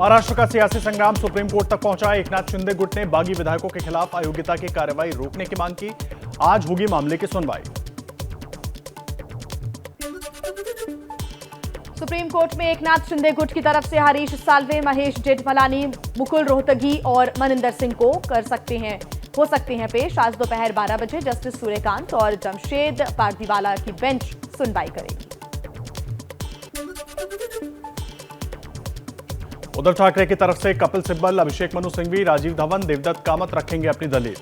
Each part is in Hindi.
महाराष्ट्र का सियासी संग्राम सुप्रीम कोर्ट तक पहुंचा। एकनाथ शिंदे गुट ने बागी विधायकों के खिलाफ अयोग्यता की कार्रवाई रोकने की मांग की। आज होगी मामले की सुनवाई। सुप्रीम कोर्ट में एकनाथ शिंदे गुट की तरफ से हरीश साल्वे, महेश जेठमलानी, मुकुल रोहतगी और मनिंदर सिंह को हो सकते हैं पेश। आज दोपहर 12 बजे जस्टिस सूर्यकांत और जमशेद पारदीवाला की बेंच सुनवाई करेगी। उद्धव ठाकरे की तरफ से कपिल सिब्बल, अभिषेक मनु सिंघवी, राजीव धवन, देवदत्त कामत रखेंगे अपनी दलील।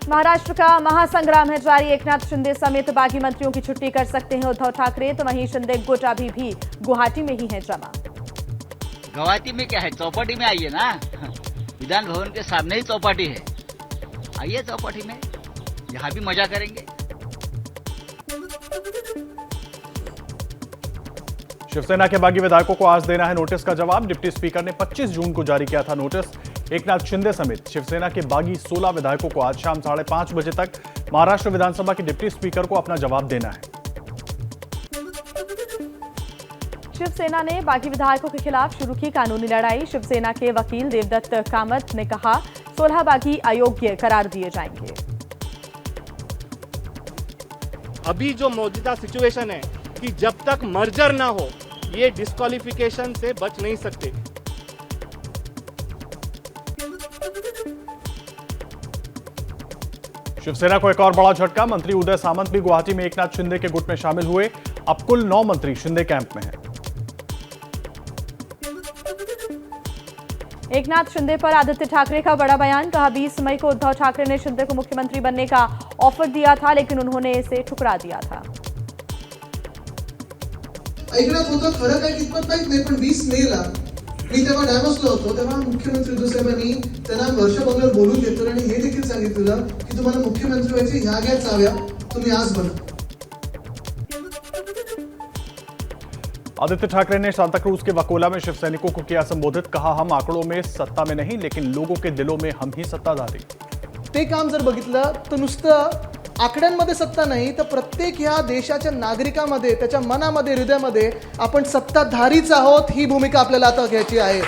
महाराष्ट्र का महासंग्राम है जारी। एकनाथ शिंदे समेत बागी मंत्रियों की छुट्टी कर सकते हैं उद्धव ठाकरे, तो वहीं शिंदे गुट अभी भी गुवाहाटी में ही है जमा। गुवाहाटी में क्या है, चौपाटी में आइए ना। विधान भवन के सामने ही चौपाटी है, आइए चौपाटी में, यहाँ भी मजा करेंगे। शिवसेना के बागी विधायकों को आज देना है नोटिस का जवाब। डिप्टी स्पीकर ने 25 जून को जारी किया था नोटिस। एकनाथ शिंदे समेत शिवसेना के बागी 16 विधायकों को आज शाम 5:30 बजे तक महाराष्ट्र विधानसभा के डिप्टी स्पीकर को अपना जवाब देना है। शिवसेना ने बागी विधायकों के खिलाफ शुरू की कानूनी लड़ाई। शिवसेना के वकील देवदत्त कामत ने कहा 16 बागी अयोग्य करार दिए जाएंगे। अभी जो मौजूदा सिचुएशन है कि जब तक मर्जर ना हो ये डिस्क्वालिफिकेशन से बच नहीं सकते। शिवसेना को एक और बड़ा झटका। मंत्री उदय सामंत भी गुवाहाटी में एकनाथ शिंदे के गुट में शामिल हुए। अब कुल 9 मंत्री शिंदे कैंप में हैं। एकनाथ शिंदे पर आदित्य ठाकरे का बड़ा बयान। कहा 20 मई को उद्धव ठाकरे ने शिंदे को मुख्यमंत्री बनने का ऑफर दिया था, लेकिन उन्होंने इसे ठुकरा दिया था। ऐकण्यात होतं, खरं काय कितपत माहित नाही, पण 20 मेला मी तेव्हा डायव्हर्सला होतो, तेव्हा मुख्यमंत्री उद्धव साहेबांनी त्यांना वर्षभर बोलून घेतलं आणि हे देखील सांगितलं की तुम्हाला मुख्यमंत्री व्हायचे ह्या घ्या चाव्या, तुम्ही आज बना। आदित्य ठाकरे ने सांताक्रूज के वकोला में शिव सैनिकों को किया संबोधित। कहा हम आंकड़ों में सत्ता में नहीं, लेकिन लोगों के दिलों में हम ही सत्ताधारी। ते काम जर बघितलं तर नुसतं आकड्यांमध्ये सत्ता नाही, तर प्रत्येक ह्या देशाच्या नागरिकांमध्ये, त्याच्या मनामध्ये, हृदयामध्ये आपण सत्ताधारीच आहोत, ही भूमिका आपल्याला आता घ्यायची आहे।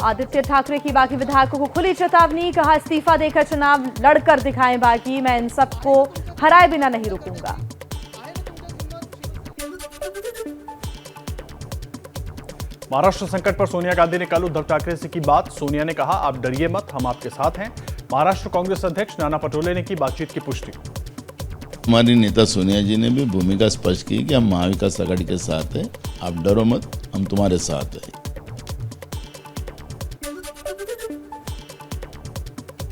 आदित्य ठाकरे की बागी विधायकों को खुली चेतावनी। कहा इस्तीफा देकर चुनाव लड़कर दिखाएं बागी, मैं इन सबको हराए बिना नहीं रुकूंगा। महाराष्ट्र संकट पर सोनिया गांधी ने कल उद्धव ठाकरे से की बात। सोनिया ने कहा आप डरिए मत, हम आपके साथ हैं। महाराष्ट्र कांग्रेस अध्यक्ष नाना पटोले ने की बातचीत की पुष्टि। हमारी नेता सोनिया जी ने भी भूमिका स्पष्ट की कि हम महाविकास आघाड़ी के साथ हैं, आप डरो मत, हम तुम्हारे साथ हैं।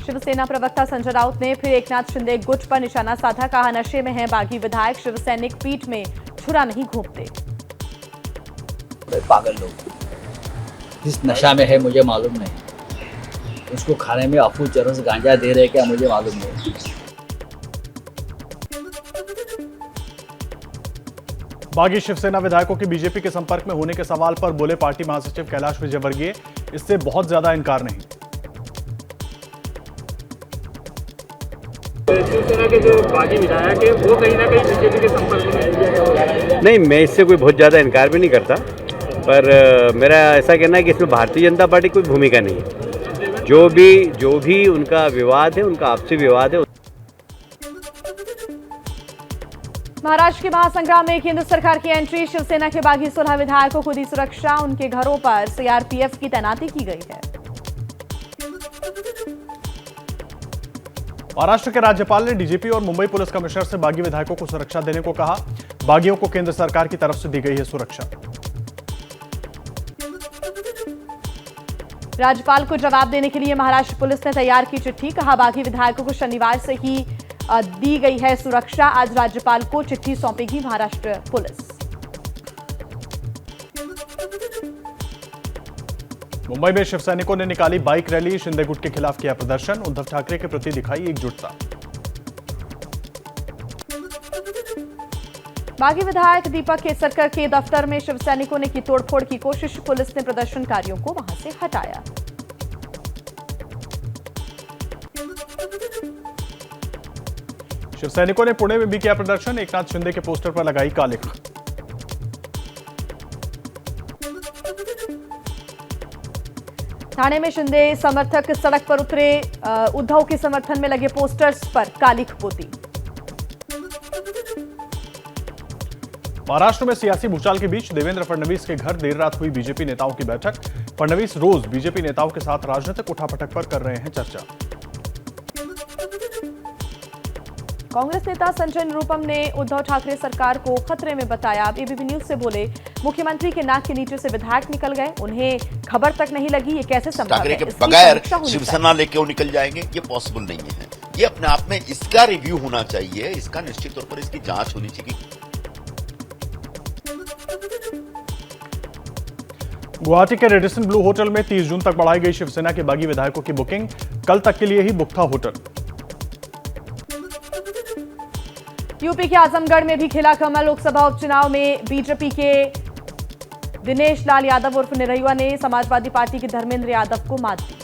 शिवसेना प्रवक्ता संजय राउत ने फिर एकनाथ शिंदे गुट पर निशाना साधा। कहा नशे में हैं बागी विधायक, शिवसैनिक पीठ में छुरा नहीं घोंपते। पागल लोग, जिस नशा में है मुझे मालूम नहीं, उसको खाने में अफू चरस गांजा दे रहे क्या मुझे मालूम नहीं। बागी शिवसेना विधायकों के बीजेपी के संपर्क में होने के सवाल पर बोले पार्टी महासचिव कैलाश विजयवर्गीय, इससे बहुत ज्यादा इनकार नहीं। शिवसेना के जो बागी विधायक है वो कहीं ना कहीं बीजेपी के संपर्क में नहीं, मैं इससे कोई बहुत ज़्यादा इनकार भी नहीं करता, पर मेरा ऐसा कहना है कि इसमें भारतीय जनता पार्टी कोई भूमिका नहीं है। जो भी उनका विवाद है, उनका आपसी विवाद है। महाराष्ट्र के महासंग्राम में केंद्र सरकार की एंट्री। शिवसेना के बागी 16 विधायकों को दी सुरक्षा। उनके घरों पर सीआरपीएफ की तैनाती की गई है। महाराष्ट्र के राज्यपाल ने डीजीपी और मुंबई पुलिस कमिश्नर से बागी विधायकों को सुरक्षा देने को कहा। बागियों को केंद्र सरकार की तरफ से दी गई है सुरक्षा। राज्यपाल को जवाब देने के लिए महाराष्ट्र पुलिस ने तैयार की चिट्ठी। कहा बागी विधायकों को शनिवार से ही दी गई है सुरक्षा। आज राज्यपाल को चिट्ठी सौंपेगी महाराष्ट्र पुलिस। मुंबई में शिव सैनिकों ने निकाली बाइक रैली। शिंदे गुट के खिलाफ किया प्रदर्शन। उद्धव ठाकरे के प्रति दिखाई एकजुटता। बागी विधायक दीपक केसरकर के दफ्तर में शिव सैनिकों ने की तोड़फोड़ की कोशिश। पुलिस ने प्रदर्शनकारियों को वहां से हटाया। शिव सैनिकों ने पुणे में भी किया प्रदर्शन, एकनाथ शिंदे के पोस्टर पर लगाई कालिख। ठाणे में शिंदे समर्थक सड़क पर उतरे, उद्धव के समर्थन में लगे पोस्टर्स पर कालिख पोती। महाराष्ट्र में सियासी भूचाल के बीच देवेंद्र फडणवीस के घर देर रात हुई बीजेपी नेताओं की बैठक। फडणवीस रोज बीजेपी नेताओं के साथ राजनीतिक उठापटक पर कर रहे हैं चर्चा। कांग्रेस नेता संजय निरुपम ने उद्धव ठाकरे सरकार को खतरे में बताया। एबीपी न्यूज से बोले, मुख्यमंत्री के नाक के नीचे से विधायक निकल गए, उन्हें खबर तक नहीं लगी, ये कैसे संभव ठाकरे है? के इसकी बगैर समीक्षा होनी शिवसेना लेके वो निकल जाएंगे, ये पॉसिबल नहीं है। ये अपने आप में इसका रिव्यू होना चाहिए, इसका निश्चित तौर पर इसकी जांच होनी चाहिए। गुवाहाटी के रेडिसन ब्लू होटल में 30 जून तक बढ़ाई गई शिवसेना के बागी विधायकों की बुकिंग, कल तक के लिए ही बुक था होटल। यूपी के आजमगढ़ में भी खिला कमल। लोकसभा उपचुनाव में बीजेपी के दिनेश लाल यादव उर्फ निरहुआ ने समाजवादी पार्टी के धर्मेंद्र यादव को मात दी।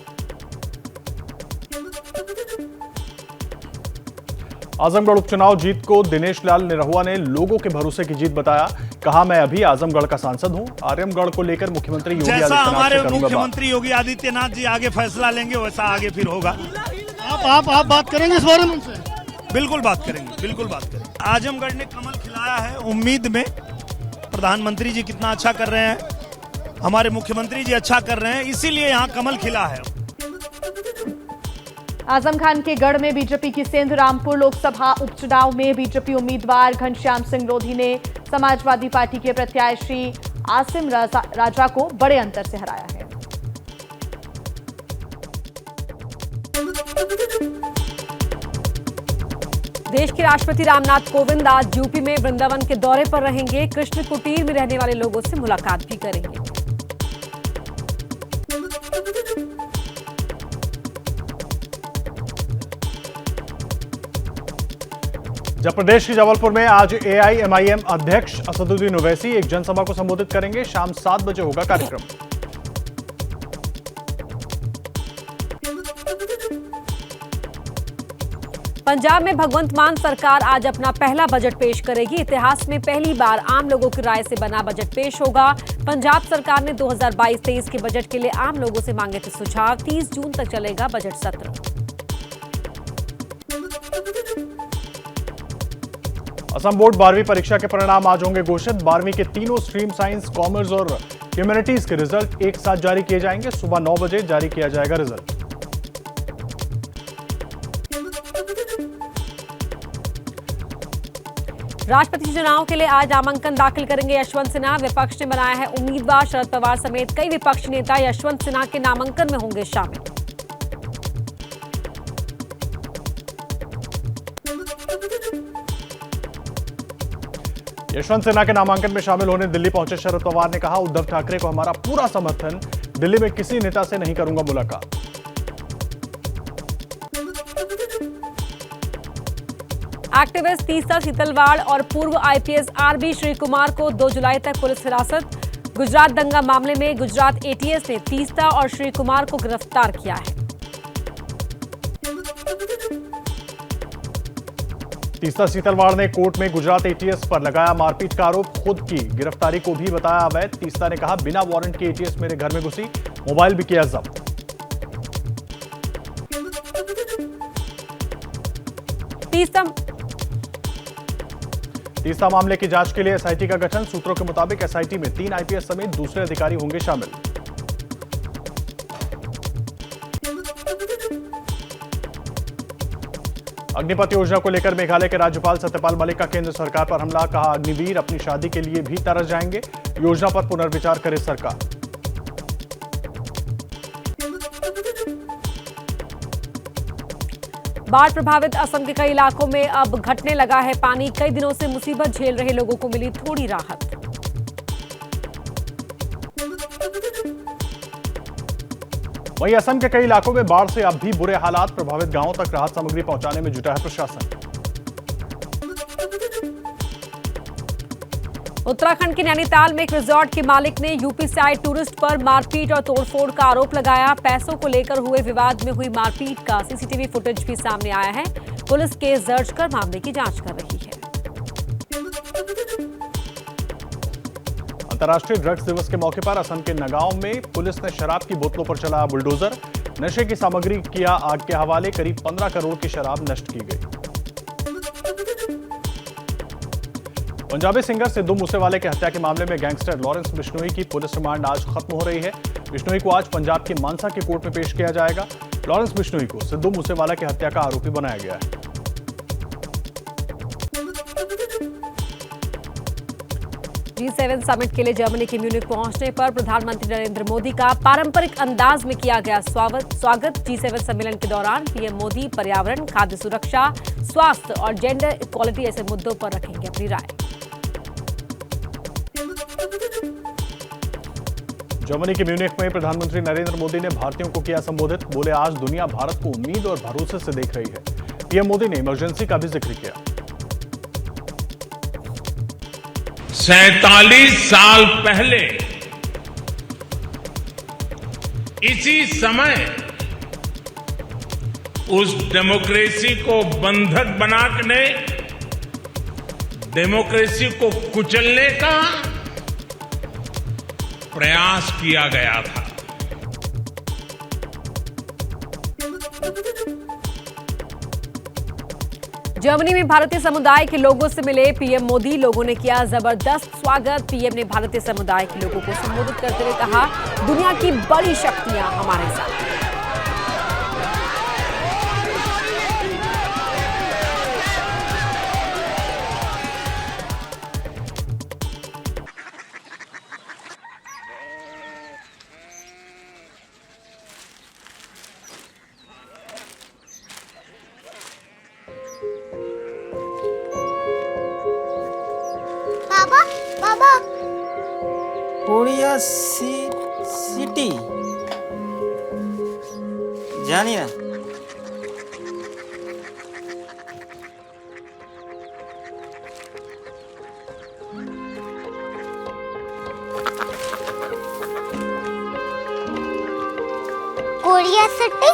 आजमगढ़ उपचुनाव जीत को दिनेश लाल निरहुआ ने लोगों के भरोसे की जीत बताया। कहा, मैं अभी आजमगढ़ का सांसद हूं, आजमगढ़ को लेकर मुख्यमंत्री योगी जैसा आदित्यनाथ हमारे से करूंगा बात। मुख्यमंत्री योगी आदित्यनाथ जी आगे फैसला लेंगे वैसा आगे फिर होगा। आप बात करेंगे इस बारे में उनसे? बिल्कुल बात करेंगे, बिल्कुल बात करेंगे। आजमगढ़ ने कमल खिलाया है उम्मीद में। प्रधानमंत्री जी कितना अच्छा कर रहे हैं, हमारे मुख्यमंत्री जी अच्छा कर रहे हैं, इसीलिए यहाँ कमल खिला है। आजम खान के गढ़ में बीजेपी की सेंधुरामपुर लोकसभा उपचुनाव में बीजेपी उम्मीदवार घनश्याम सिंह लोधी ने समाजवादी पार्टी के प्रत्याशी आसिम राजा को बड़े अंतर से हराया है। देश के राष्ट्रपति रामनाथ कोविंद आज यूपी में वृंदावन के दौरे पर रहेंगे। कृष्ण कुटीर में रहने वाले लोगों से मुलाकात भी करेंगे। जब प्रदेश की जबलपुर में आज एआईएमआईएम अध्यक्ष असदुद्दीन ओवैसी एक जनसभा को संबोधित करेंगे। शाम 7 बजे होगा कार्यक्रम। पंजाब में भगवंत मान सरकार आज अपना पहला बजट पेश करेगी। इतिहास में पहली बार आम लोगों की राय से बना बजट पेश होगा। पंजाब सरकार ने 2022-23 के बजट के लिए आम लोगों से मांगे थे सुझाव। 30 जून तक चलेगा बजट सत्र। असम बोर्ड 12वीं परीक्षा के परिणाम आज होंगे घोषित। 12वीं के तीनों स्ट्रीम साइंस, कॉमर्स और ह्यूमैनिटीज के रिजल्ट एक साथ जारी किए जाएंगे। सुबह 9 बजे जारी किया जाएगा रिजल्ट। राष्ट्रपति चुनाव के लिए आज नामांकन दाखिल करेंगे यशवंत सिन्हा। विपक्ष ने बनाया है उम्मीदवार। शरद पवार समेत कई विपक्षी नेता यशवंत सिन्हा के नामांकन में होंगे शामिल। यशवंत सिन्हा के नामांकन में शामिल होने दिल्ली पहुंचे शरद पवार ने कहा, उद्धव ठाकरे को हमारा पूरा समर्थन, दिल्ली में किसी नेता से नहीं करूंगा मुलाकात। एक्टिविस्ट तीस्ता सीतलवाड़ और पूर्व आईपीएस आरबी श्री कुमार को 2 जुलाई तक पुलिस हिरासत। गुजरात दंगा मामले में गुजरात एटीएस ने तीस्ता और श्री कुमार को गिरफ्तार किया है। तीस्ता सीतलवाड़ ने कोर्ट में गुजरात एटीएस पर लगाया मारपीट का आरोप। खुद की गिरफ्तारी को भी बताया अवैध। तीस्ता ने कहा, बिना वारंट के एटीएस मेरे घर में घुसी, मोबाइल भी किया जब्त। तीस्ता मामले की जांच के लिए एसआईटी का गठन। सूत्रों के मुताबिक एसआईटी में 3 आईपीएस समेत दूसरे अधिकारी होंगे शामिल। अग्निपथ योजना को लेकर मेघालय के राज्यपाल सत्यपाल मलिक का केंद्र सरकार पर हमला। कहा, अग्निवीर अपनी शादी के लिए भी तरस जाएंगे, योजना पर पुनर्विचार करे सरकार। बाढ़ प्रभावित असम के कई इलाकों में अब घटने लगा है पानी। कई दिनों से मुसीबत झेल रहे लोगों को मिली थोड़ी राहत। वहीं असम के कई इलाकों में बाढ़ से अब भी बुरे हालात। प्रभावित गांवों तक राहत सामग्री पहुंचाने में जुटा है प्रशासन। उत्तराखंड के नैनीताल में एक रिजॉर्ट के मालिक ने यूपी से आए टूरिस्ट पर मारपीट और तोड़फोड़ का आरोप लगाया। पैसों को लेकर हुए विवाद में हुई मारपीट का सीसीटीवी फुटेज भी सामने आया है। पुलिस केस दर्ज कर मामले की जांच कर रही है। अंतर्राष्ट्रीय ड्रग्स दिवस के मौके पर असम के नगांव में पुलिस ने शराब की बोतलों पर चलाया बुलडोजर। नशे की सामग्री किया आग के हवाले। करीब 15 करोड़ की शराब नष्ट की गई। पंजाबी सिंगर सिद्धू मूसेवाले की हत्या के मामले में गैंगस्टर लॉरेंस बिश्नोई की पुलिस रिमांड आज खत्म हो रही है। बिश्नोई को आज पंजाब के मानसा के कोर्ट में पेश किया जाएगा। लॉरेंस बिश्नोई को सिद्धू मूसेवाला की हत्या का आरोपी बनाया गया है। G7 समिट के लिए जर्मनी के म्यूनिख पहुंचने पर प्रधानमंत्री नरेंद्र मोदी का पारंपरिक अंदाज में किया गया स्वागत। G7 सम्मेलन के दौरान पीएम मोदी पर्यावरण, खाद्य सुरक्षा, स्वास्थ्य और जेंडर इक्वालिटी ऐसे मुद्दों पर रखेंगे अपनी राय। जर्मनी के म्यूनिख में प्रधानमंत्री नरेंद्र मोदी ने भारतीयों को किया संबोधित। बोले, आज दुनिया भारत को उम्मीद और भरोसे से देख रही है। पीएम मोदी ने इमरजेंसी का भी जिक्र किया। 47 साल पहले इसी समय उस डेमोक्रेसी को बंधक बनाने, डेमोक्रेसी को कुचलने का प्रयास किया गया था। जर्मनी में भारतीय समुदाय के लोगों से मिले पीएम मोदी। लोगों ने किया जबरदस्त स्वागत। पीएम ने भारतीय समुदाय के लोगों को संबोधित करते हुए कहा, दुनिया की बड़ी शक्तियां हमारे साथ हैं। कोरिया सिटी जानिए ना। Korea city?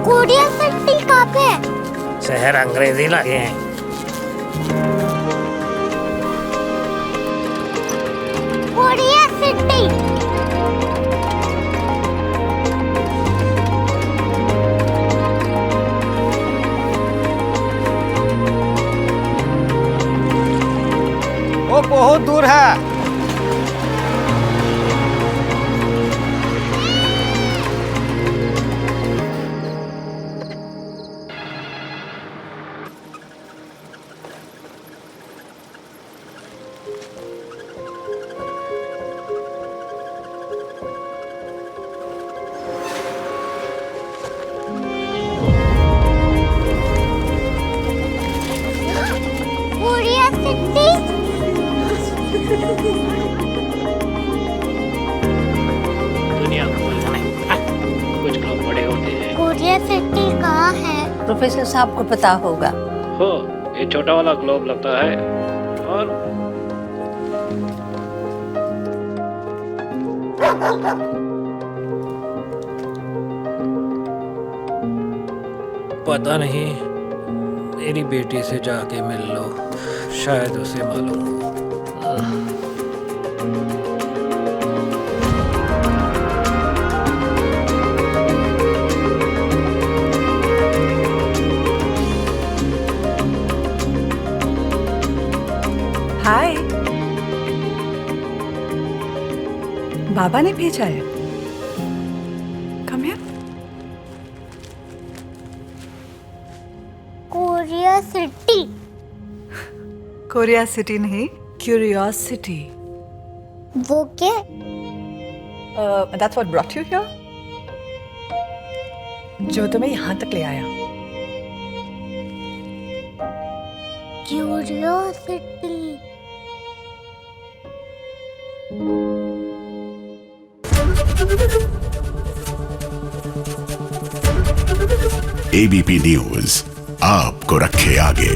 कोरिया सिटी कहाँ पे है? शहर अंग्रेजी लगे हैं। Korea city. वो बहुत दूर है। दुनिया कुछ लोग बड़े होते हैं। कोरिया सिटी कहाँ है? प्रोफेसर साहब को पता होगा। हो, ये छोटा वाला ग्लोब लगता है और पता नहीं, मेरी बेटी से जाके मिल लो, शायद उसे मालूम हो। हाय, बाबा ने भेजा है। Come here. Korea city. Korea city नहीं, क्यूरियोसिटी। वो क्या? That's what brought you here? जो तुम्हें यहाँ तक ले आया। क्यूरियोसिटी। एबीपी न्यूज आपको रखे आगे।